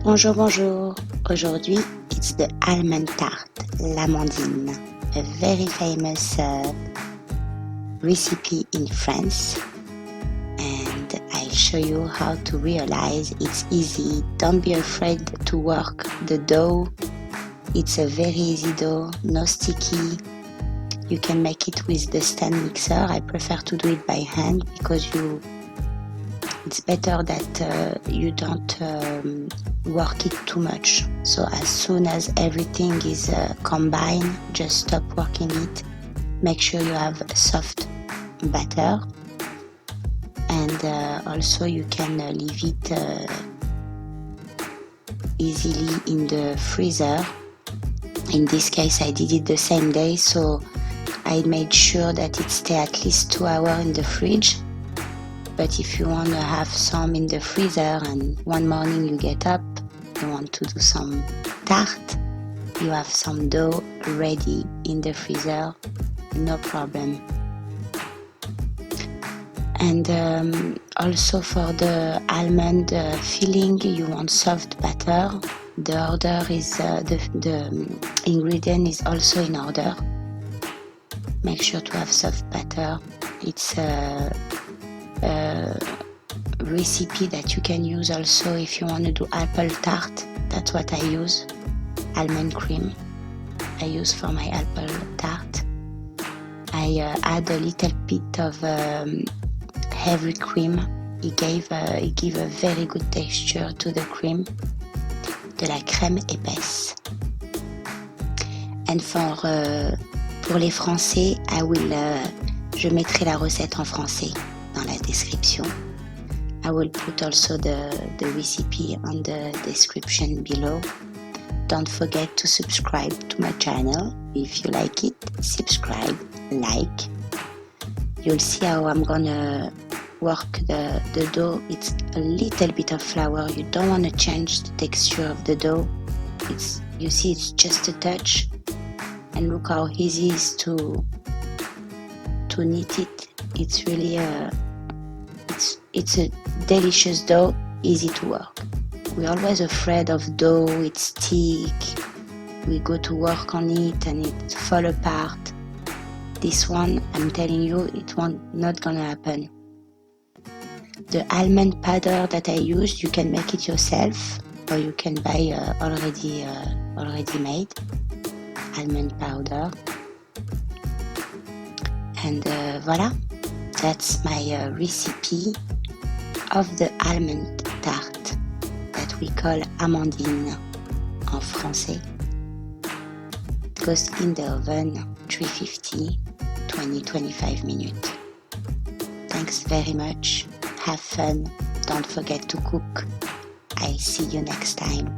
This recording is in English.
Bonjour, bonjour. Aujourd'hui, it's the almond tart, l'amandine, a very famous recipe in France. And I'll show you how to realize it's easy. Don't be afraid to work the dough. It's a very easy dough, no sticky. You can make it with the stand mixer. I prefer to do it by hand because it's better that you don't work it too much. So as soon as everything is combined, just stop working it. Make sure you have a soft batter, and also you can leave it easily in the freezer. In this case I did it the same day, so I made sure that it stay at least 2 hours in the fridge. But if you want to have some in the freezer and one morning you get up, you want to do some tart, you have some dough ready in the freezer, no problem. And also for the almond filling, you want soft batter. The order is, the ingredient is also in order. Make sure to have soft batter. It's a recipe that you can use also if you want to do apple tart. That's what I use, almond cream I use for my apple tart. I add a little bit of heavy cream. It give a very good texture to the cream, de la crème épaisse. And pour les Français, je mettrai la recette en français dans la description. I will put also the recipe on the description below. Don't forget to subscribe to my channel. If you like it, subscribe, like. You'll see how I'm gonna work the dough. It's a little bit of flour. You don't want to change the texture of the dough. You see it's just a touch. And look how easy it is to knead it. It's really it's a delicious dough, easy to work. We're always afraid of dough, it's stick. We go to work on it and it fall apart. This one, I'm telling you, not gonna happen. The almond powder that I used, you can make it yourself, or you can buy already made almond powder. And voila, that's my recipe of the almond tart that we call amandine en français. It goes in the oven 350, 20-25 minutes. Thanks very much. Have fun. Don't forget to cook. I see you next time.